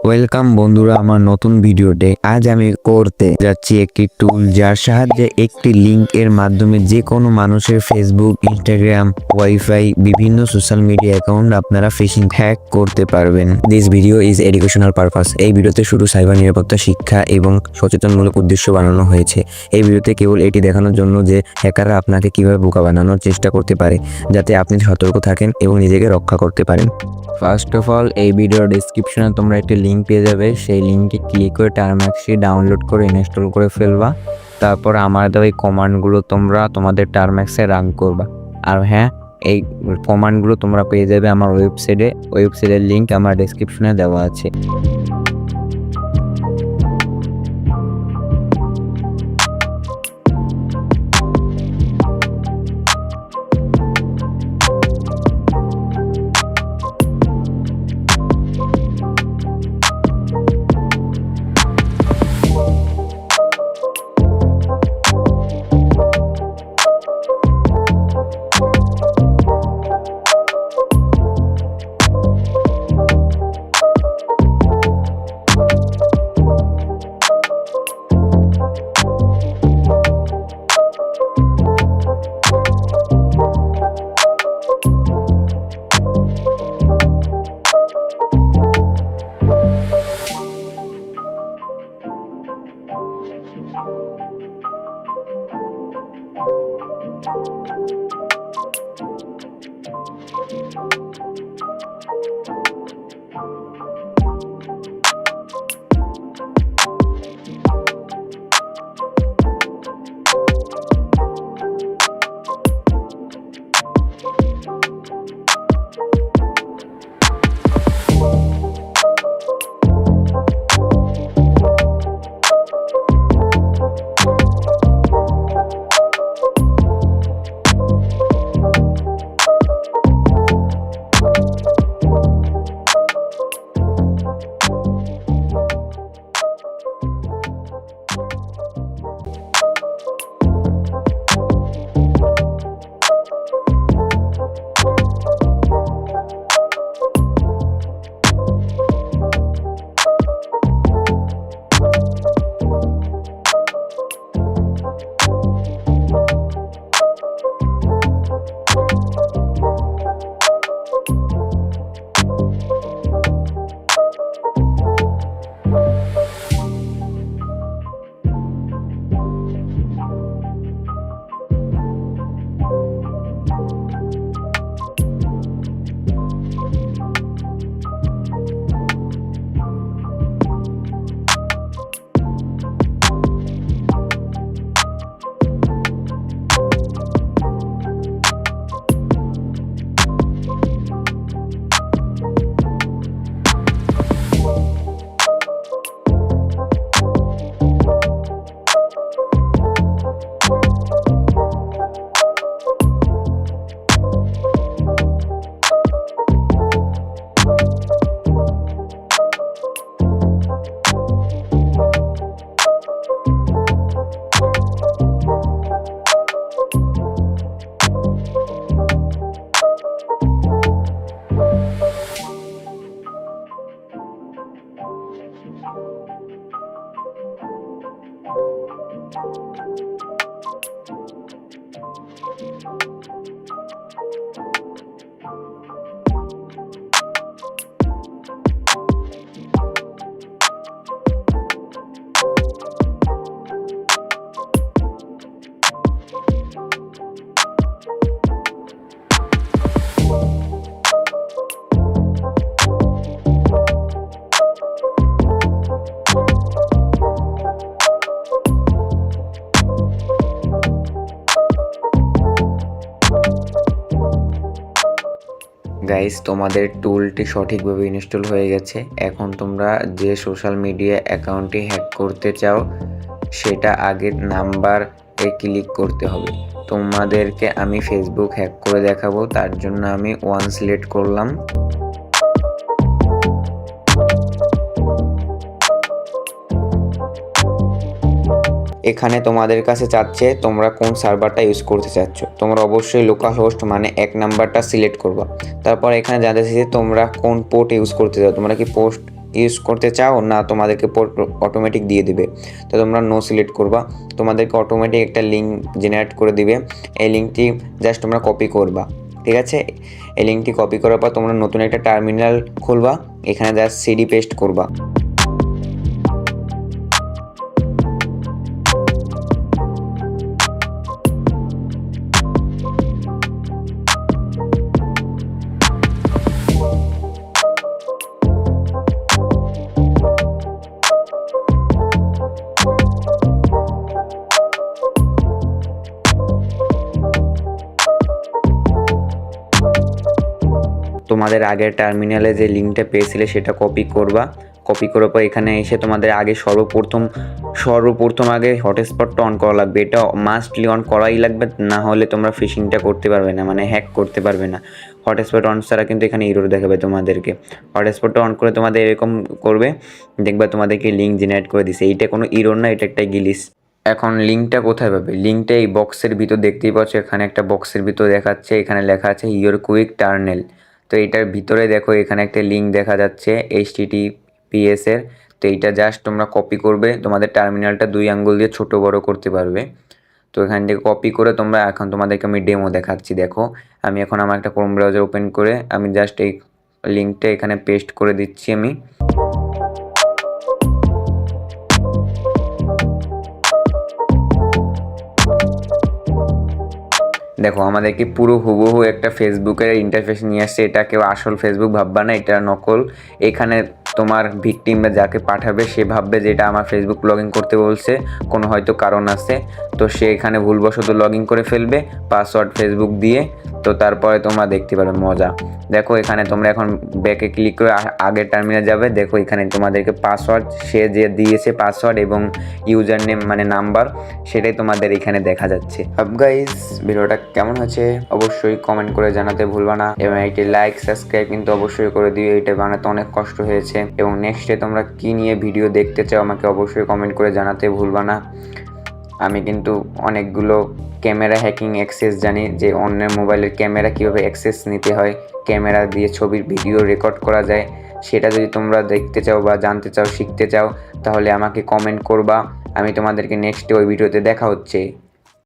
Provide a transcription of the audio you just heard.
Welcome বন্ধুরা আমার নতুন ভিডিওতে। আজ আমি করতে যাচ্ছি একটি টুল যার সাহায্যে একটি লিংক এর মাধ্যমে যে কোনো মানুষের ফেসবুক, ইনস্টাগ্রাম, ওয়াইফাই বিভিন্ন সোশ্যাল মিডিয়া অ্যাকাউন্ট আপনারা ফিশিং হ্যাক করতে পারবেন। This video is educational purpose. এই ভিডিওতে শুধু সাইবার নিরাপত্তা শিক্ষা এবং সচেতনমূলক উদ্দেশ্য বানানো হয়েছে। এই ভিডিওতে কেবল এটি দেখানোর জন্য যে হ্যাকাররা আপনাকে কিভাবে বোকা বানানোর চেষ্টা করতে পারে, যাতে আপনি সতর্ক থাকেন এবং নিজেকে রক্ষা করতে পারেন। ফার্স্ট অফ অল এই ভিডিওর ডেসক্রিপশনে তোমরা একটি লিঙ্ক পেয়ে যাবে। সেই লিঙ্কে ক্লিক করে টার্ম্যাক্সটি ডাউনলোড করে ইনস্টল করে ফেলবা। তারপর আমার দেওয়া এই কমান্ডগুলো তোমরা তোমাদের টার্ম্যাক্সে রান করবা। আর হ্যাঁ, এই কমান্ডগুলো তোমরা পেয়ে যাবে আমার ওয়েবসাইটের লিঙ্ক আমার ডেসক্রিপশনে দেওয়া আছে। গাইস, তোমাদের টুলটি সঠিকভাবে ইনস্টল হয়ে গেছে। এখন তোমরা যে সোশ্যাল মিডিয়া অ্যাকাউন্টটি হ্যাক করতে চাও সেটা আগের নাম্বারে ক্লিক করতে হবে। তোমাদেরকে আমি ফেসবুক হ্যাক করে দেখাবো, তার জন্য আমি 1 সিলেক্ট করলাম। এখানে তোমাদের কাছে চাচ্ছে তোমরা কোন সার্ভারটা ইউজ করতে চাচ্ছ। তোমরা অবশ্যই লোকাল হোস্ট মানে 1 নাম্বারটা সিলেক্ট করবা। তারপর এখানে জানতে চাইছে তোমরা কোন পোর্ট ইউজ করতে চাও, তোমরা কি পোর্ট ইউজ করতে চাও না তোমাদেরকে অটোমেটিক দিয়ে দিবে। তো তোমরা নো সিলেক্ট করবা, তোমাদেরকে অটোমেটিক একটা লিঙ্ক জেনারেট করে দিবে। এই লিঙ্কটি জাস্ট তোমরা কপি করবা, ঠিক আছে। এই লিঙ্কটি কপি করার পর তোমরা নতুন একটা টার্মিনাল খুলবা, এখানে জাস্ট সিডি পেস্ট করবা। তোমাদের আগের টার্মিনালে যে লিঙ্কটা পেয়েছিলে সেটা কপি করবা। কপি করার পর এখানে এসে তোমাদের আগে সর্বপ্রথম আগে হটস্পটটা অন করা লাগবে। এটা মাস্টলি অন করাই লাগবে, না হলে তোমরা ফিশিংটা করতে পারবে না, মানে হ্যাক করতে পারবে না। হটস্পট অন ছাড়া কিন্তু এখানে এরর দেখাবে তোমাদেরকে। হটস্পটটা অন করে তোমাদের এরকম করবে, দেখবা তোমাদেরকে লিঙ্ক জেনারেট করে দিছে। এইটা কোনো এরর না, এটা একটা গ্লিচ। এখন লিঙ্কটা কোথায় পাবে? লিঙ্কটা এই বক্সের ভিতর দেখতেই পাচ্ছ, এখানে একটা বক্সের ভিতর দেখাচ্ছে, এখানে লেখা আছে ইওর কুইক টার্নেল। তো এইটার ভিতরে দেখো এখানে একটা লিঙ্ক দেখা যাচ্ছে HTTPS এর। তো এইটা জাস্ট তোমরা কপি করবে, তোমাদের টার্মিনালটা 2 আঙ্গুল দিয়ে ছোট বড় করতে পারবে। তো এখান থেকে কপি করে তোমরা, এখন তোমাদেরকে আমি ডেমো দেখাচ্ছি। দেখো আমি এখন আমার একটা ক্রোম ব্রাউজার ওপেন করে আমি জাস্ট এই লিঙ্কটা এখানে পেস্ট করে দিচ্ছি আমি। দেখো আমাদেরকে পুরো হুবহু একটা ফেসবুকের ইন্টারফেস নিয়ে আসছে। এটা কেউ আসল ফেসবুক ভাববা না, এটা নকল। এখানে তোমার ভিকটিম বা যাকে পাঠাবে সে ভাববে যে এটা আমার ফেসবুক লগ ইন করতে বলছে, কোনো হয়তো কারণ আছে। তো সে এখানে ভুলবশত লগ ইন করে ফেলবে পাসওয়ার্ড ফেসবুক দিয়ে। তো তারপরে তোমরা দেখতে পারবে মজা। দেখো এখানে তোমরা এখন ব্যাকে ক্লিক করে আগের টার্মিনালে যাবে। দেখো এখানে তোমাদেরকে পাসওয়ার্ড, সে যে দিয়েছে পাসওয়ার্ড এবং ইউজার নেম মানে নাম্বার, সেটাই তোমাদের এখানে দেখা যাচ্ছে। গাইস, ভিডিওটা কেমন হয়েছে অবশ্যই কমেন্ট করে জানাতে ভুলবা না, এবং একটি লাইক সাবস্ক্রাইব কিন্তু অবশ্যই করে দিও। এটা বানাতে অনেক কষ্ট হয়েছে। এবং নেক্সটে তোমরা কি নিয়ে ভিডিও দেখতে চাও আমাকে অবশ্যই কমেন্ট করে জানাতে ভুলবা না। আমি কিন্তু অনেকগুলো ক্যামেরা হ্যাকিং অ্যাক্সেস জানি, যে অন্যের মোবাইলের ক্যামেরা কীভাবে অ্যাক্সেস নিতে হয়, ক্যামেরা দিয়ে ছবির ভিডিও রেকর্ড করা যায়। সেটা যদি তোমরা দেখতে চাও বা জানতে চাও, শিখতে চাও, তাহলে আমাকে কমেন্ট করবা। আমি তোমাদেরকে নেক্সটে ওই ভিডিওতে দেখা হচ্ছে।